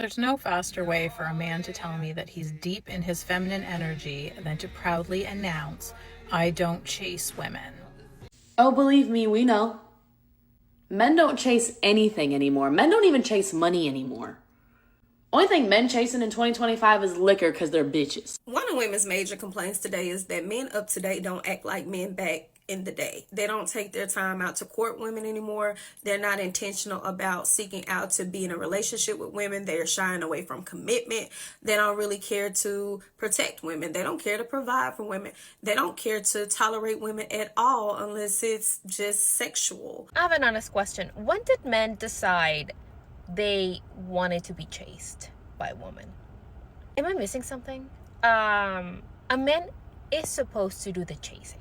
There's no faster way for a man to tell me that he's deep in his feminine energy than to proudly announce, I don't chase women. Oh, believe me, we know. Men don't chase anything anymore. Men don't even chase money anymore. Only thing men chasing in 2025 is liquor because they're bitches. One of women's major complaints today is that men up to date don't act like men back in the day. They don't take their time out to court women anymore. They're not intentional about seeking out to be in a relationship with women. They're shying away from commitment. They don't really care to protect women. They don't care to provide for women. They don't care to tolerate women at all unless it's just sexual. I have an honest question. When did men decide they wanted to be chased by a woman? Am I missing something? A man is supposed to do the chasing.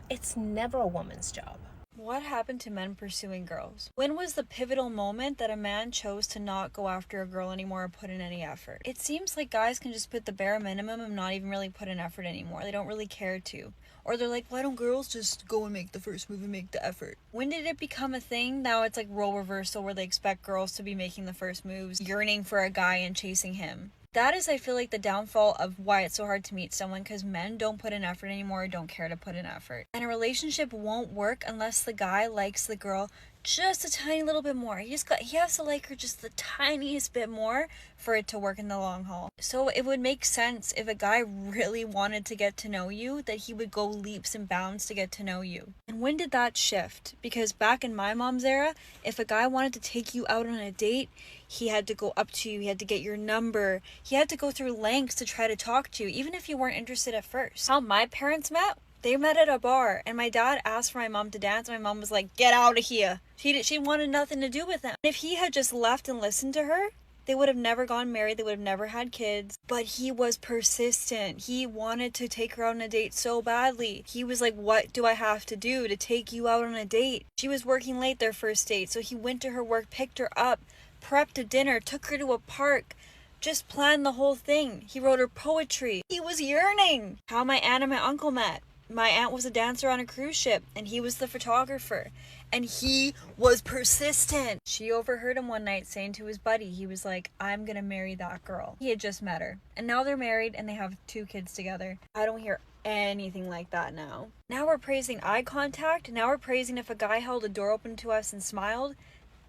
It's never a woman's job. What happened to men pursuing girls? When was the pivotal moment that a man chose to not go after a girl anymore or put in any effort? It seems like guys can just put the bare minimum and not even really put in effort anymore. They don't really care to. Or they're like, why don't girls just go and make the first move and make the effort? When did it become a thing? Now it's like role reversal where they expect girls to be making the first moves, yearning for a guy and chasing him. That is, I feel like, the downfall of why it's so hard to meet someone, because men don't put in effort anymore or don't care to put in effort. And a relationship won't work unless the guy likes the girl just a tiny little bit more. He has to like her just the tiniest bit more for it to work in the long haul. So it would make sense if a guy really wanted to get to know you, that he would go leaps and bounds to get to know you. And when did that shift? Because back in my mom's era, if a guy wanted to take you out on a date, he had to go up to you, he had to get your number, he had to go through lengths to try to talk to you, even if you weren't interested at first. How my parents met? They met at a bar, and my dad asked for my mom to dance, and my mom was like, get out of here. She wanted nothing to do with him. If he had just left and listened to her, they would have never gone married, they would have never had kids. But he was persistent. He wanted to take her out on a date so badly. He was like, what do I have to do to take you out on a date? She was working late their first date, so he went to her work, picked her up, prepped a dinner, took her to a park, just planned the whole thing. He wrote her poetry. He was yearning. How my aunt and my uncle met. My aunt was a dancer on a cruise ship, and he was the photographer. And he was persistent. She overheard him one night saying to his buddy, he was like, I'm gonna marry that girl. He had just met her. And now they're married, and they have 2 kids together. I don't hear anything like that now. Now we're praising eye contact. Now we're praising if a guy held a door open to us and smiled.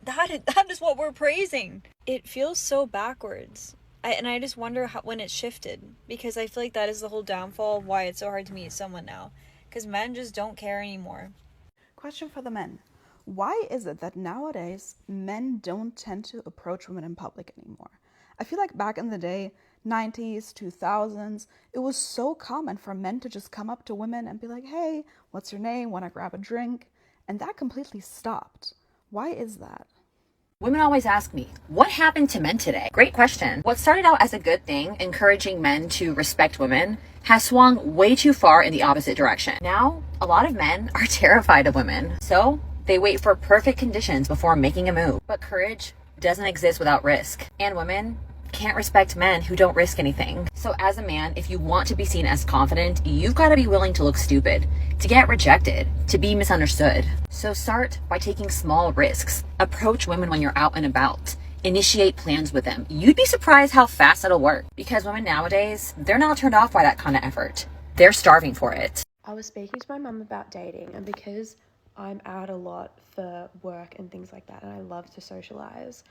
That is what we're praising. It feels so backwards. I just wonder when it shifted, because I feel like that is the whole downfall of why it's so hard to meet someone now, because men just don't care anymore. Question for the men. Why is it that nowadays men don't tend to approach women in public anymore? I feel like back in the day, 90s, 2000s, it was so common for men to just come up to women and be like, hey, what's your name? Want to grab a drink? And that completely stopped. Why is that? Women always ask me, what happened to men today? Great question. What started out as a good thing, encouraging men to respect women, has swung way too far in the opposite direction. Now, a lot of men are terrified of women, so they wait for perfect conditions before making a move. But courage doesn't exist without risk, and women can't respect men who don't risk anything. So as a man, if you want to be seen as confident, you've got to be willing to look stupid, to get rejected, to be misunderstood. So start by taking small risks. Approach women when you're out and about. Initiate plans with them. You'd be surprised how fast it'll work, because women nowadays, they're not turned off by that kind of effort. They're starving for it. I was speaking to my mum about dating, and because I'm out a lot for work and things like that, and I love to socialize,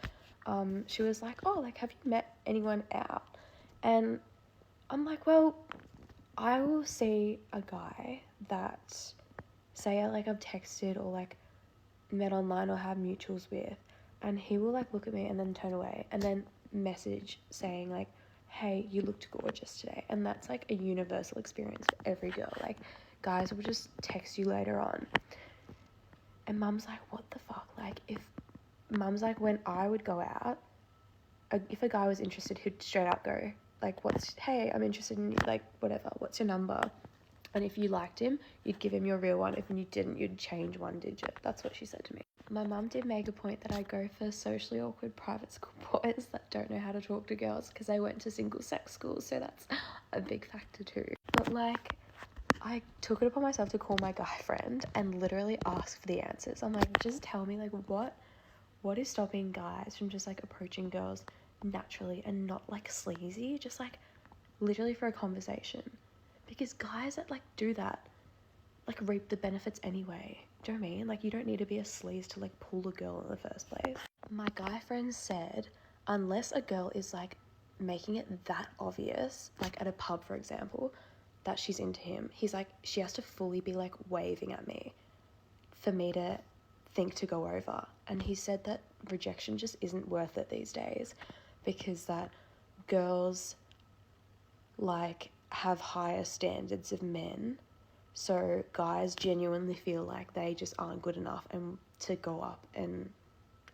she was like, oh, like, have you met anyone out? And I'm like, well, I will see a guy that, say, I've texted or, like, met online or have mutuals with, and he will, like, look at me and then turn away and then message saying, like, hey, you looked gorgeous today. And that's, like, a universal experience for every girl. Like, guys will just text you later on. And mum's like, what the fuck? Like, mum's like, when I would go out, if a guy was interested, he'd straight up go, like, hey, I'm interested in you, like, whatever, what's your number? And if you liked him, you'd give him your real one. If you didn't, you'd change 1 digit. That's what she said to me. My mum did make a point that I go for socially awkward private school boys that don't know how to talk to girls, because I went to single sex schools, so that's a big factor too. But, like, I took it upon myself to call my guy friend and literally ask for the answers. I'm like, just tell me, like, what is stopping guys from just, like, approaching girls naturally and not like sleazy, just like literally for a conversation. Because guys that like do that like reap the benefits anyway. Do you know what I mean? Like, you don't need to be a sleaze to like pull a girl in the first place. My guy friend said unless a girl is like making it that obvious, like at a pub for example, that she's into him, he's like, she has to fully be like waving at me for me to think to go over. And he said that rejection just isn't worth it these days, because that girls like have higher standards of men, so guys genuinely feel like they just aren't good enough and to go up and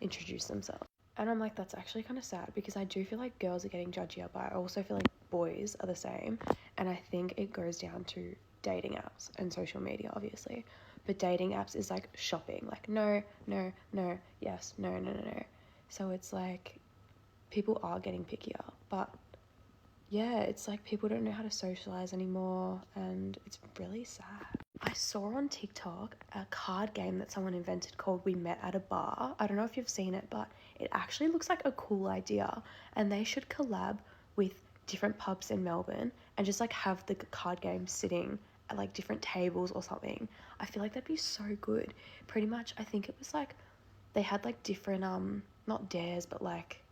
introduce themselves. And I'm like, that's actually kind of sad, because I do feel like girls are getting judgier, but I also feel like boys are the same. And I think it goes down to dating apps and social media, obviously. But dating apps is like shopping, like no, no, no, yes, no, no, no, no. So it's like people are getting pickier, but yeah, it's like people don't know how to socialize anymore, and it's really sad. I saw on TikTok a card game that someone invented called We Met at a Bar. I don't know if you've seen it, but it actually looks like a cool idea, and they should collab with different pubs in Melbourne and just like have the card game sitting at like different tables or something. I feel like that'd be so good. Pretty much, I think it was like they had like different not dares, but like,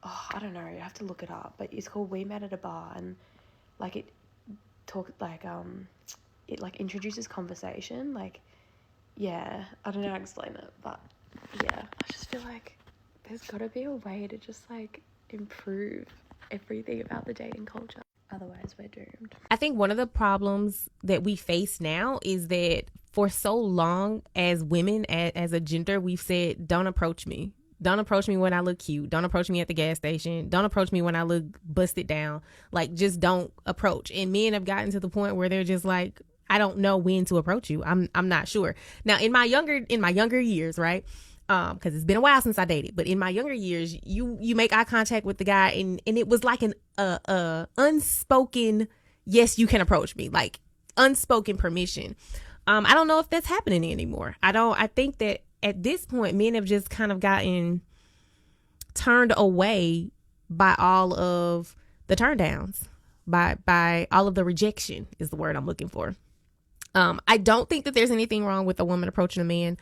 oh, I don't know, you have to look it up, but it's called We Met at a Bar, and like it introduces conversation, like, yeah, I don't know how to explain it, but yeah, I just feel like there's got to be a way to just like improve everything about the dating culture, otherwise we're doomed. I think one of the problems that we face now is that for so long as women, as a gender, we've said, don't approach me. Don't approach me when I look cute. Don't approach me at the gas station. Don't approach me when I look busted down. Like, just don't approach. And men have gotten to the point where they're just like, I don't know when to approach you. I'm not sure. Now, in my younger years, right? Because it's been a while since I dated, but in my younger years, you make eye contact with the guy, and it was like an unspoken, yes, you can approach me, like unspoken permission. I don't know if that's happening anymore. I think that at this point, men have just kind of gotten turned away by all of the turn downs, by all of the rejection is the word I'm looking for. I don't think that there's anything wrong with a woman approaching a man,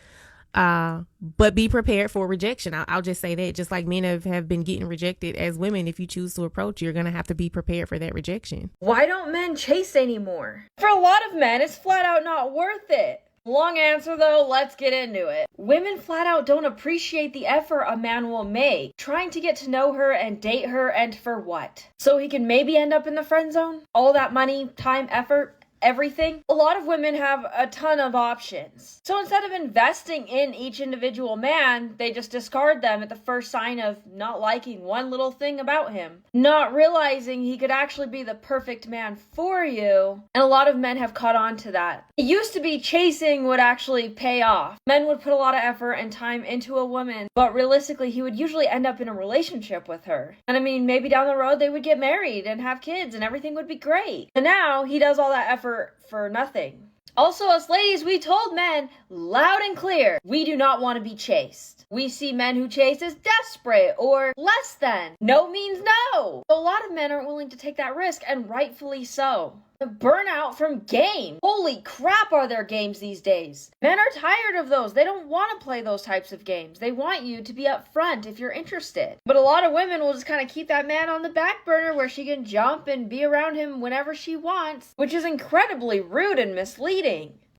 but be prepared for rejection. I'll just say that, just like men have been getting rejected, as women, if you choose to approach, you're going to have to be prepared for that rejection. Why don't men chase anymore? For a lot of men, it's flat out not worth it. Long answer though, let's get into it. Women flat out don't appreciate the effort a man will make trying to get to know her and date her, and for what? So he can maybe end up in the friend zone? All that money, time, effort, everything? A lot of women have a ton of options. So instead of investing in each individual man, they just discard them at the first sign of not liking one little thing about him, not realizing he could actually be the perfect man for you. And a lot of men have caught on to that. It used to be chasing would actually pay off. Men would put a lot of effort and time into a woman, but realistically, he would usually end up in a relationship with her. And I mean, maybe down the road they would get married and have kids and everything would be great. And now he does all that effort for nothing. Also, us ladies, we told men loud and clear, we do not want to be chased. We see men who chase as desperate or less than. No means no. A lot of men aren't willing to take that risk, and rightfully so. The burnout from game. Holy crap, are there games these days? Men are tired of those. They don't want to play those types of games. They want you to be upfront if you're interested. But a lot of women will just kind of keep that man on the back burner where she can jump and be around him whenever she wants, which is incredibly rude and misleading.